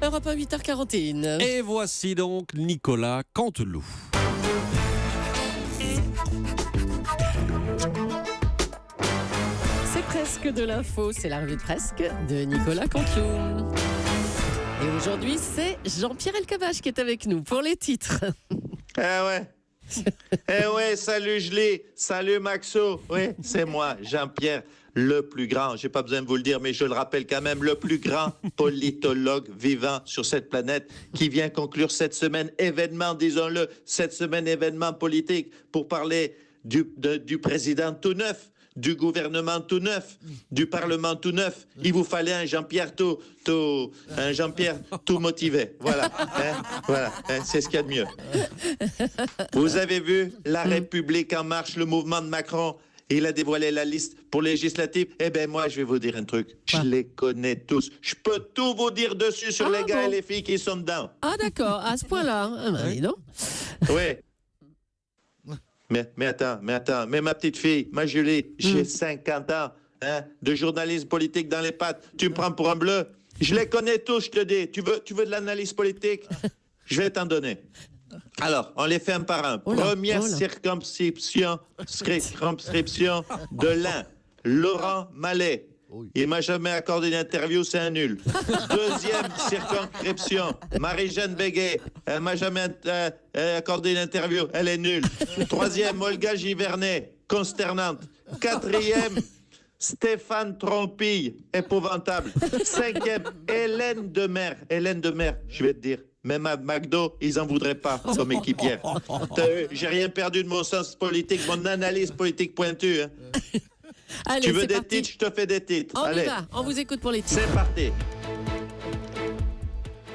Europe 1, 8h41. Et voici donc Nicolas Canteloup. C'est presque de l'info, c'est la revue de presque de Nicolas Canteloup. Et aujourd'hui, c'est Jean-Pierre Elkabbach qui est avec nous pour les titres. Eh ouais, salut Gelé, salut Maxo. Oui, c'est moi, Jean-Pierre, le plus grand. J'ai pas besoin de vous le dire, mais je le rappelle quand même, le plus grand politologue vivant sur cette planète qui vient conclure cette semaine événement, disons-le, cette semaine événement politique pour parler du président tout neuf, du gouvernement tout neuf, du Parlement tout neuf. Il vous fallait un Jean-Pierre tout motivé. Voilà, c'est ce qu'il y a de mieux. Vous avez vu La République en marche, le mouvement de Macron. Il a dévoilé la liste pour législatives. Eh bien, moi, je vais vous dire un truc. Je les connais tous. Je peux tout vous dire dessus sur les gars et les filles qui sont dedans. Ah d'accord, à ce point-là. Non. Oui. Mais attends, mais ma petite fille, ma Julie, j'ai 50 ans de journalisme politique dans les pattes. Tu me prends pour un bleu? Je les connais tous, je te dis. Tu veux de l'analyse politique? Je vais t'en donner. Alors, on les fait un par un. Première circonscription de l'Ain. Laurent Mallet. Il m'a jamais accordé une interview, c'est un nul. Deuxième circonscription, Marie-Jeanne Béguet. Elle m'a jamais accordé une interview, elle est nulle. Troisième, Olga Givernet, consternante. Quatrième, Stéphane Trompille, épouvantable. Cinquième, Hélène Demer, je vais te dire. Même à McDo, ils en voudraient pas comme équipière. J'ai rien perdu de mon sens politique, mon analyse politique pointue. Allez, tu veux des parti. titres, je te fais des titres. On Allez. y va, on vous écoute pour les titres. C'est parti.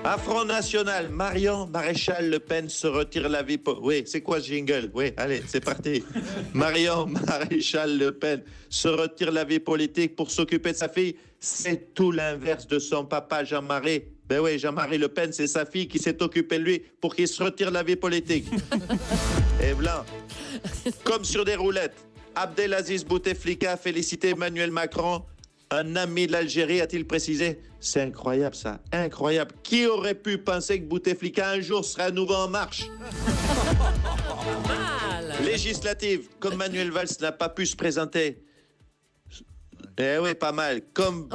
À Front National, Marion Maréchal Le Pen se retire la vie... Oui, c'est quoi ce jingle? Oui, allez, c'est parti. Marion Maréchal Le Pen se retire la vie politique pour s'occuper de sa fille. C'est tout l'inverse de son papa Jean-Marie. Ben oui, Jean-Marie Le Pen, c'est sa fille qui s'est occupée de lui pour qu'il se retire la vie politique. Et blanc. Comme sur des roulettes. Abdelaziz Bouteflika a félicité Emmanuel Macron, un ami de l'Algérie, a-t-il précisé. C'est incroyable ça, incroyable. Qui aurait pu penser que Bouteflika un jour serait à nouveau en marche? Législative, comme Manuel Valls n'a pas pu se présenter. Eh oui, pas mal. Comme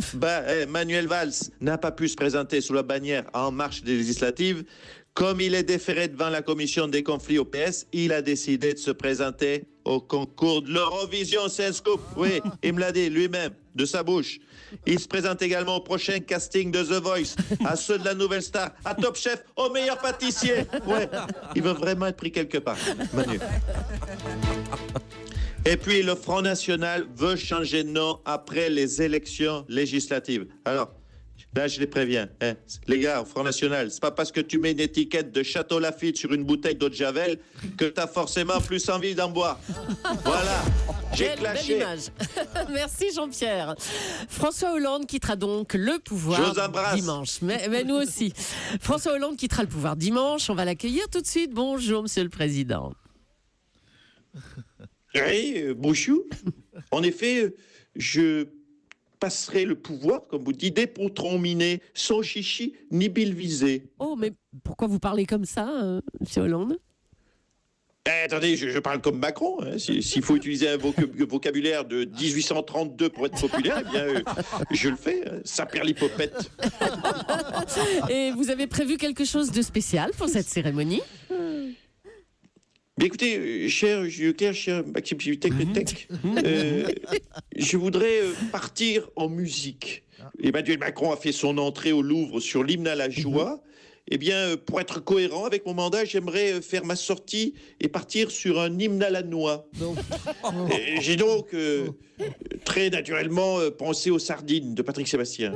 Manuel Valls n'a pas pu se présenter sous la bannière En Marche des législatives, comme il est déféré devant la commission des conflits au PS, il a décidé de se présenter au concours de l'Eurovision. C'est un scoop. Oui, il me l'a dit lui-même, de sa bouche. Il se présente également au prochain casting de The Voice, à ceux de la Nouvelle Star, à Top Chef, au meilleur pâtissier. Ouais, il veut vraiment être pris quelque part, Manu. Et puis, le Front National veut changer de nom après les élections législatives. Alors, là, je les préviens. Les gars, au Front National, c'est pas parce que tu mets une étiquette de Château Lafite sur une bouteille d'eau de Javel que t'as forcément plus envie d'en boire. Voilà, j'ai clashé. Belle image. Merci Jean-Pierre. François Hollande quittera donc le pouvoir Je vous embrasse. dimanche. Mais nous aussi. François Hollande quittera le pouvoir dimanche. On va l'accueillir tout de suite. Bonjour, Monsieur le Président. Oui, bonjour. En effet, je passerai le pouvoir, comme vous dites, des potrons minés, sans chichi ni bile visée. Oh, mais pourquoi vous parlez comme ça, Monsieur Hollande? Attendez, je parle comme Macron. Hein. S'il faut utiliser un vocabulaire de 1832 pour être populaire, eh bien, je le fais. Hein. Saperlipopette. Et vous avez prévu quelque chose de spécial pour cette cérémonie? Mais écoutez, cher Leclerc, cher Maxime Tech, je voudrais partir en musique. Emmanuel Macron a fait son entrée au Louvre sur l'hymne à la joie. Eh bien, pour être cohérent avec mon mandat, j'aimerais faire ma sortie et partir sur un hymne à la noix. J'ai donc très naturellement pensé aux sardines de Patrick Sébastien.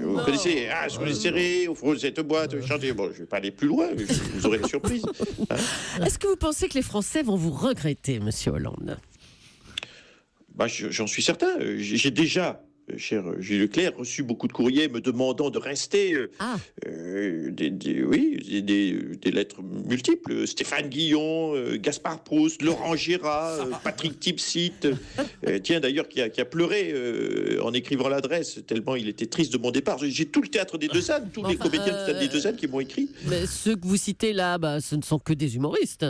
Vous connaissez, sur les serrés, au fond de cette boîte, chanter. Bon, je ne vais pas aller plus loin, mais vous aurez la surprise. Hein. Est-ce que vous pensez que les Français vont vous regretter, Monsieur Hollande? J'en suis certain. J'ai déjà cher Gilles Leclerc, reçu beaucoup de courriers me demandant de rester. Des lettres multiples. Stéphane Guillon, Gaspard Proust, Laurent Gérard, Patrick Tipsit. Tiens, d'ailleurs, qui a pleuré en écrivant l'adresse, tellement il était triste de mon départ. J'ai tout le théâtre des Deux-Ânes, tous les comédiens du théâtre des Deux-Ânes qui m'ont écrit. Mais ceux que vous citez là, ce ne sont que des humoristes.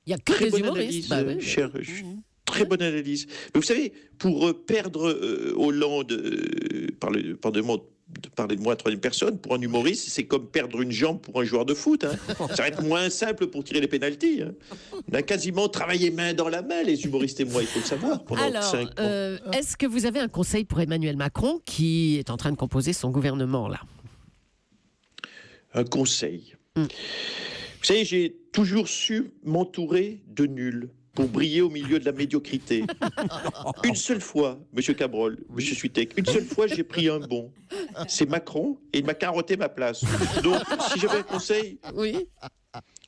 Il n'y a que Très des bonne humoristes. analyse, cher. Très bonne analyse. Mais vous savez, pour perdre Hollande, pardonnez-moi de parler de moi à troisième personne, pour un humoriste, c'est comme perdre une jambe pour un joueur de foot. Hein. Ça va être moins simple pour tirer les pénaltys. Hein. On a quasiment travaillé main dans la main, les humoristes et moi, il faut le savoir. Alors, est-ce que vous avez un conseil pour Emmanuel Macron qui est en train de composer son gouvernement là? Un conseil. Vous savez, j'ai toujours su m'entourer de nuls pour briller au milieu de la médiocrité. Une seule fois, Monsieur Cabrol, Monsieur Suitec, une seule fois, j'ai pris un bon. C'est Macron et il m'a carotté ma place. Donc, si j'avais un conseil, Oui.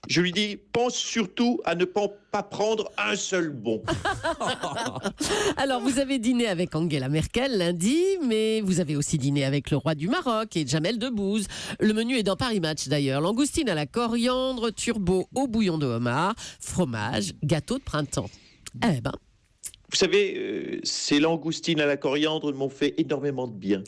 je lui dis, pense surtout à ne pas prendre un seul bon. Alors, vous avez dîné avec Angela Merkel lundi, mais vous avez aussi dîné avec le roi du Maroc et Jamel Debbouze. Le menu est dans Paris Match d'ailleurs. Langoustine à la coriandre, turbo au bouillon de homard, fromage, gâteau de printemps. Eh ben. Vous savez, ces langoustines à la coriandre m'ont fait énormément de bien.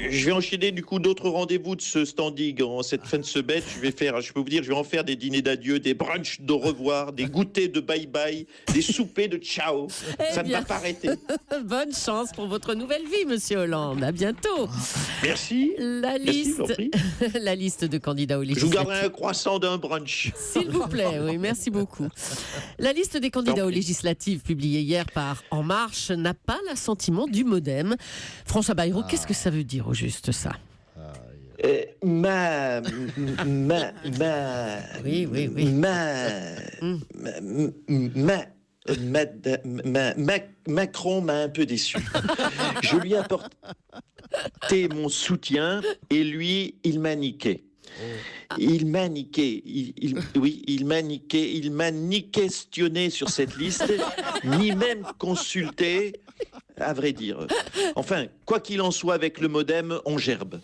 Je vais enchaîner du coup d'autres rendez-vous de ce standing en cette fin de semaine. Je peux vous dire, je vais en faire des dîners d'adieu, des brunchs d'au revoir, des goûters de bye-bye, des soupers de ciao. Ça ne va pas arrêter. Bonne chance pour votre nouvelle vie, Monsieur Hollande. À bientôt. Merci. La liste de candidats aux Je vous législatives. garderai un croissant d'un brunch. S'il vous plaît, oui, merci beaucoup. La liste des candidats aux législatives publiée hier par En Marche n'a pas l'assentiment du MoDem. François Bayrou, qu'est-ce que ça veut dire au juste ça? Macron m'a un peu déçu. Je lui ai apporté mon soutien et lui, il m'a niqué. Il m'a niqué, il m'a ni questionné sur cette liste, ni même consulté, à vrai dire. Enfin, quoi qu'il en soit, avec le MoDem, on gerbe.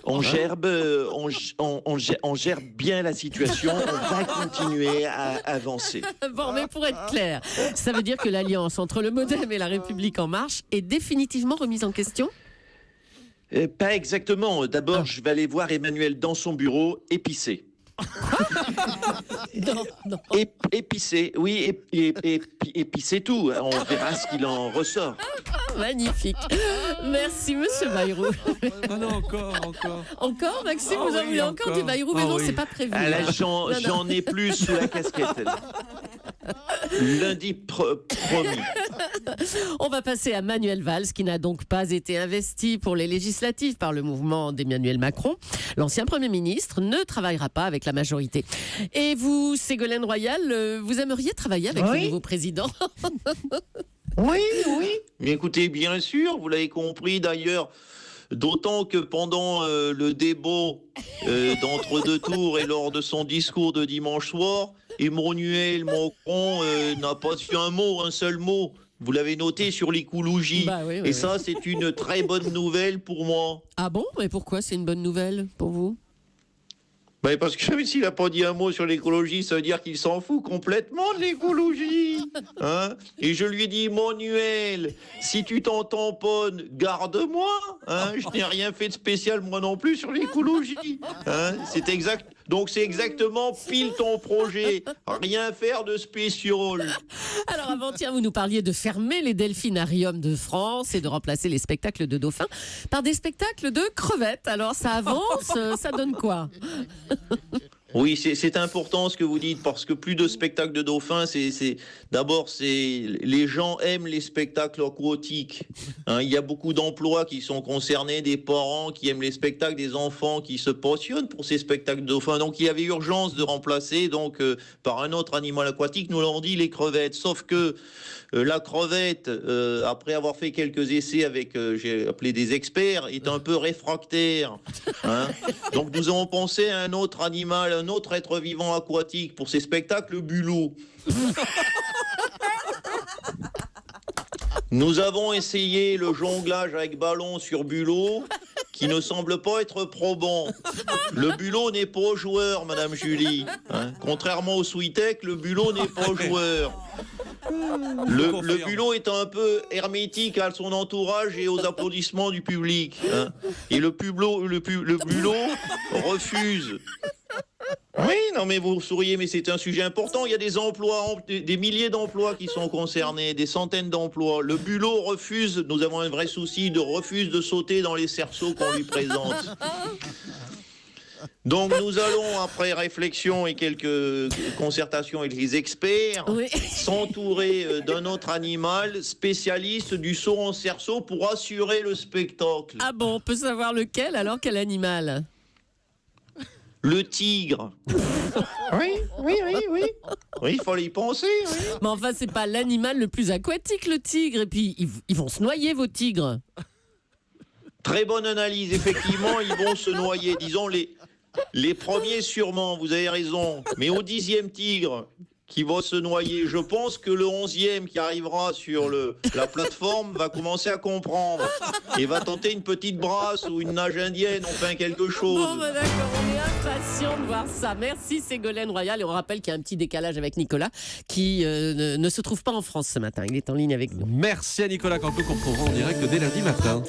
On gerbe bien la situation, on va continuer à avancer. Bon, mais pour être clair, ça veut dire que l'alliance entre le MoDem et la République En Marche est définitivement remise en question? Pas exactement. D'abord, je vais aller voir Emmanuel dans son bureau, épicé. Non. Épicé, oui, épicé tout. On verra ce qu'il en ressort. Magnifique. Merci, Monsieur Bayrou. Ah non, encore. Encore, Maxime, vous en voulez encore du Bayrou? Mais non, c'est pas prévu. Ah là, j'en ai plus sous la casquette. Lundi promis. On va passer à Manuel Valls, qui n'a donc pas été investi pour les législatives par le mouvement d'Emmanuel Macron. L'ancien Premier ministre ne travaillera pas avec la majorité. Et vous, Ségolène Royal, vous aimeriez travailler avec le nouveau président? Oui. Mais écoutez, bien sûr, vous l'avez compris d'ailleurs. D'autant que pendant le débat d'entre-deux tours et lors de son discours de dimanche soir, Emmanuel Macron n'a pas dit un seul mot. Vous l'avez noté sur l'écologie. Et ça, c'est une très bonne nouvelle pour moi. Ah bon? Mais pourquoi c'est une bonne nouvelle pour vous? Parce que même s'il n'a pas dit un mot sur l'écologie, ça veut dire qu'il s'en fout complètement de l'écologie. Hein? Et je lui ai dit, Emmanuel, si tu t'en tamponnes, garde-moi. Hein? Je n'ai rien fait de spécial moi non plus sur l'écologie. Hein? C'est exact. Donc c'est exactement pile ton projet. Rien faire de spécial. Alors avant-hier, vous nous parliez de fermer les delphinariums de France et de remplacer les spectacles de dauphins par des spectacles de crevettes. Alors ça avance, ça donne quoi? Oui, c'est important ce que vous dites, parce que plus de spectacles de dauphins, d'abord, les gens aiment les spectacles aquatiques. Hein, il y a beaucoup d'emplois qui sont concernés, des parents qui aiment les spectacles, des enfants qui se passionnent pour ces spectacles de dauphins. Donc il y avait urgence de remplacer par un autre animal aquatique, nous l'avons dit, les crevettes. Sauf que la crevette, après avoir fait quelques essais avec, j'ai appelé des experts, est un peu réfractaire. Hein. Donc nous avons pensé à un autre animal, un autre être vivant aquatique pour ces spectacles, le bulot. Nous avons essayé le jonglage avec ballon sur bulot, qui ne semble pas être probant. Le bulot n'est pas joueur, Madame Julie. Hein. Contrairement au Switek, le bulot n'est pas joueur. Le bulot est un peu hermétique à son entourage et aux applaudissements du public. Hein. Et le bulot refuse. Oui, non mais vous souriez, mais c'est un sujet important. Il y a des emplois, des milliers d'emplois qui sont concernés, des centaines d'emplois. Le bulot refuse, nous avons un vrai souci, refuse de sauter dans les cerceaux qu'on lui présente. Donc nous allons, après réflexion et quelques concertations avec les experts, s'entourer d'un autre animal spécialiste du saut en cerceau pour assurer le spectacle. Ah bon, on peut savoir lequel alors, quel animal? Le tigre. Oui. Oui, il fallait y penser, oui. Mais enfin, c'est pas l'animal le plus aquatique, le tigre. Et puis, ils vont se noyer, vos tigres. Très bonne analyse, effectivement, ils vont se noyer. Disons, les premiers sûrement, vous avez raison. Mais au 10e tigre qui va se noyer, je pense que le 11e qui arrivera sur la plateforme va commencer à comprendre et va tenter une petite brasse ou une nage indienne, enfin quelque chose. Bon, bah d'accord, on est impatients de voir ça. Merci Ségolène Royal. Et on rappelle qu'il y a un petit décalage avec Nicolas qui ne se trouve pas en France ce matin. Il est en ligne avec nous. Merci à Nicolas Canteloup qu'on retrouvera en direct dès lundi matin.